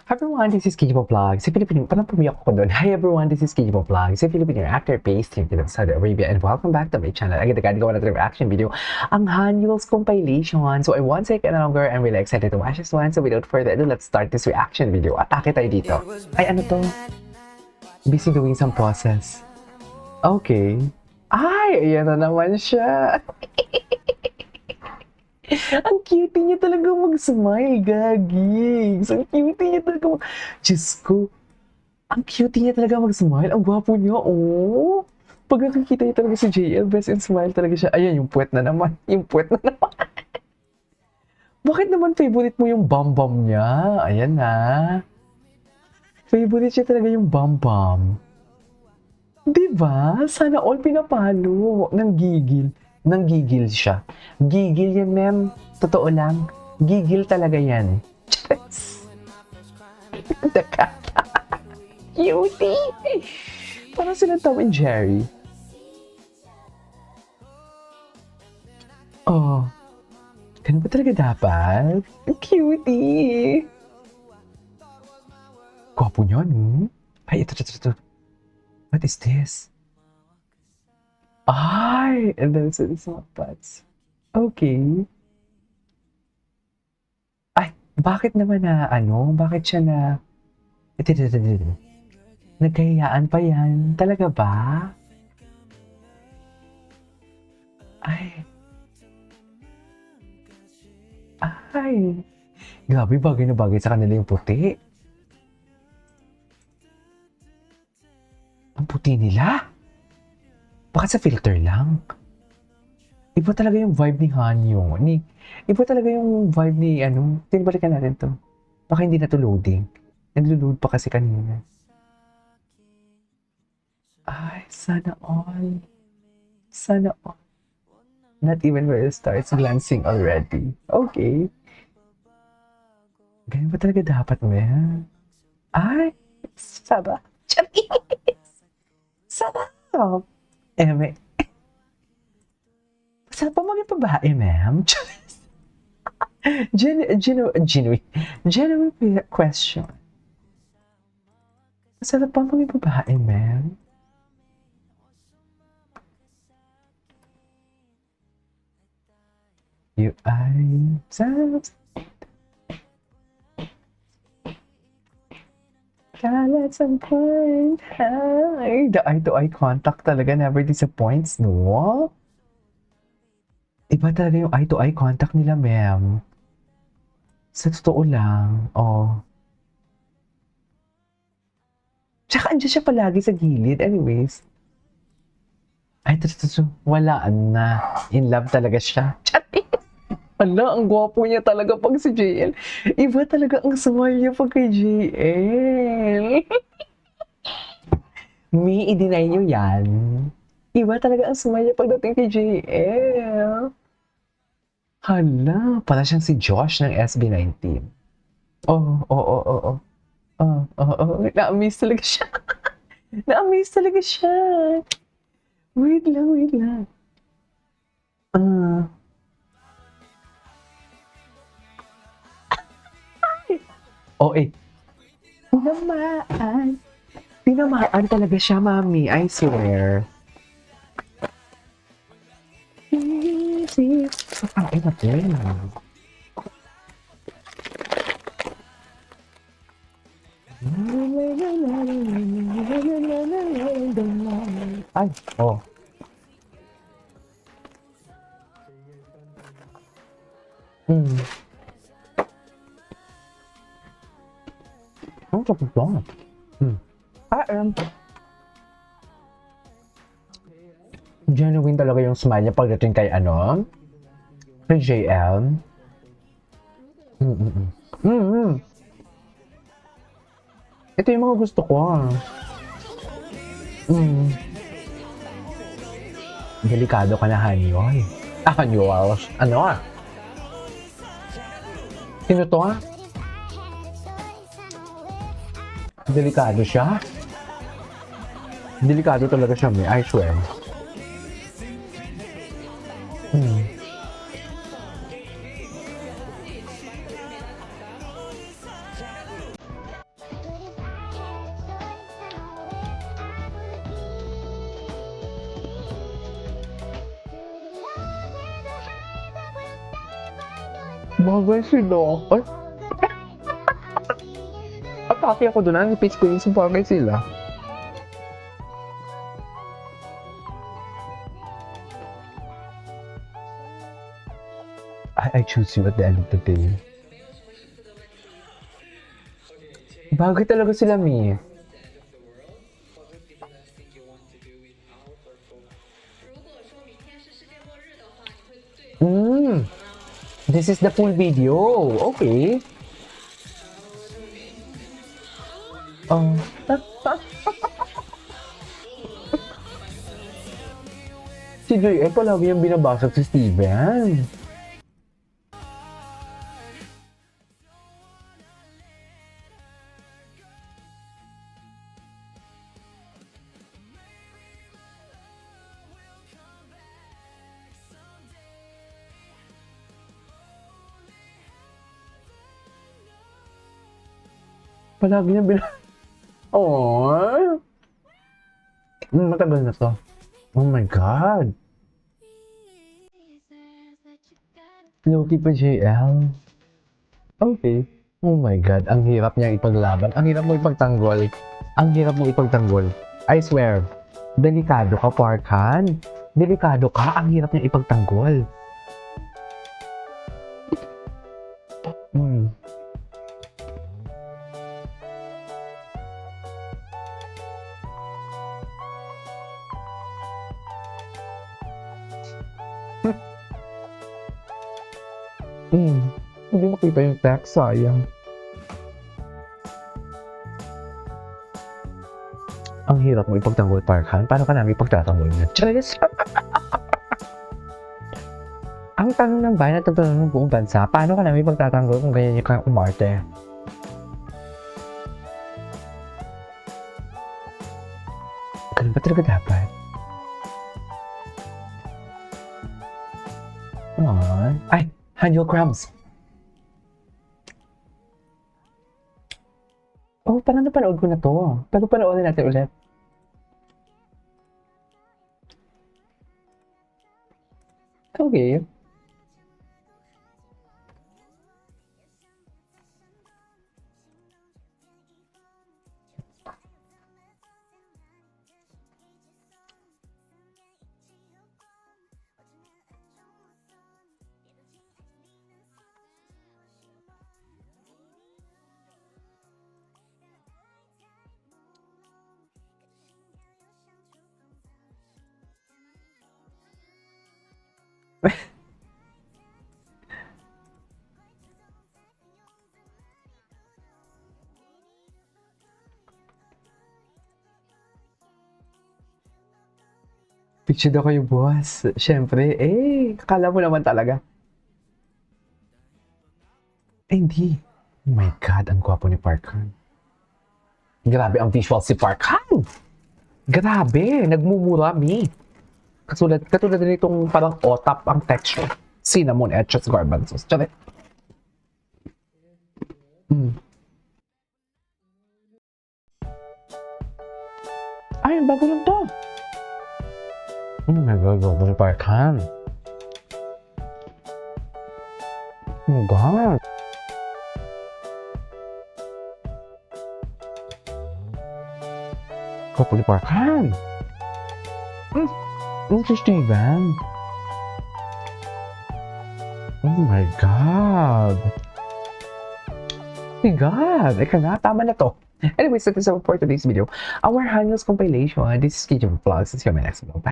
Hi everyone, this is Kijibo Vlog. Sa Pilipino, parang pumiyak ko doon. Hi everyone, this is Kijibo Vlog. Sa Pilipino, actor based here in Saudi Arabia. And welcome back to my channel. Agad-agad gawa natin yung reaction video. Ang Hanyul's compilation. So I won't take any longer. I'm really excited to watch this one. So without further ado, let's start this reaction video. Atake tayo dito. Ay, ano to? Busy doing some process. Okay. Ay, ayan na naman siya. Ang cute niya talaga mag-smile, gagis. Ang cute niya talaga Diyos ko. Ang cute niya talaga mag-smile. Ang gwapo niya, oh. Pag nakikita niya talaga si JL, best in smile talaga siya. Ayan, yung puwet na naman. Yung puwet na naman. Bakit naman favorite mo yung bam-bam niya? Ayan na. Favorite siya talaga yung bam-bam. Diba? Sana all pinapalo. Nang gigil. Nanggigil siya. Gigil yan, ma'am. Totoo lang. Gigil talaga yan. Yes. Cutie! Parang sila Tom and Jerry. Oh. Ganun ba talaga dapat? Cutie! Gwapo niya, no? Ay, ito. What is this? Ay! And then it's not butts. Okay. Ay, bakit naman na, bakit siya na... Ito. Nagkahiyaan pa yan. Talaga ba? Ay. Ay. Grabe, bagay na bagay sa kanila yung puti. Ang puti nila. Bakit sa filter lang? Iba talaga yung vibe ni Hanyo. Iba talaga yung vibe ni, tinbalikan natin to. Baka hindi na to loading. Naglo-load pa kasi kanina. Ay, sana all. Sana all. Not even where it starts glancing already. Okay. Ganyan ba talaga dapat, man? Ay, sarap. Charis! Sarap! Eme. Saan pa maging babae, ma'am? Genuine question. Saan pa maging babae, ma'am? You ay... At some point, ay, the eye-to-eye contact talaga never disappoints, no? Iba talaga yung eye-to-eye contact nila, ma'am. Sa totoo lang, oh. Tsaka andyan siya palagi sa gilid, anyways. Ay, wala na. In love talaga siya. Ala, ang gwapo niya talaga pag si JL. Iba talaga ang smile niya pag kay JL. I-deny niyo yan. Iba talaga ang smile niya pagdating kay JL. Hala, para siyang si Josh ng SB19. Oo. Na-amaze talaga siya. Na-amaze talaga siya. Wait lang. Eh. Tinamaan talaga siya, mami. I swear. Easy. Ang ina po. Ay, oh. Ang tapos ba? Genuine talaga yung smile niya pagdating kay kay JL. Ito yung mga gusto ko. Delikado ka na, Hanyoy. Hanyoy. Sino to, Delikado siya. Delikado talaga siya, may I swear. Bagay sila. Ay, atake ako doon. Ang face ko yung bagay sila. I choose you at the end of the day. Bagay talaga sila, Mi. This is the full video. Okay. Oh. Si Joy, palagi yung binabasag si Steven. Palagi niya Oh. Matagal na to. Oh my God. Loki pa JL. Okay. Oh my God. Ang hirap niya ipaglaban. Ang hirap mo ipagtanggol. Ang hirap mo ipagtanggol. I swear. Delikado ka, Parkan. Delikado ka. Ang hirap niya ipagtanggol. Hindi makita yung text, sayang. Ang hirap mo ipagtanggol, Parkan. Paano ka namin ipagtatanggol niya? Charis! Ang tanong ng bayan at ang tanong ng buong bansa, paano ka namin ipagtatanggol kung ganyan yung kang umarte? Ganun ba talaga dapat? Ay! Hanyul crumbs! Oh, parang napanood ko na to. Pero panoorin natin ulit. Okay. Picture daw kayo, boss. Siyempre, akala mo naman talaga. Hindi. Oh my God, ang gwapo ni Parkan. Grabe ang visual si Parkan. Grabe, nagmumura, Mi. Katulad din itong parang otap ang texture. Cinnamon, etchos, garbanzos. Tsaka. Ay, bago lang to. Oh my God, bago ni Parkan. Oh my God. Gwapo ni Parkan. Si Steven. Oh my God. Oh my God. Ika nga, tama na to. Anyways, that is all for today's video. Our Hanyos compilation. This is KJ Vlogs. See you in my next video. Bye.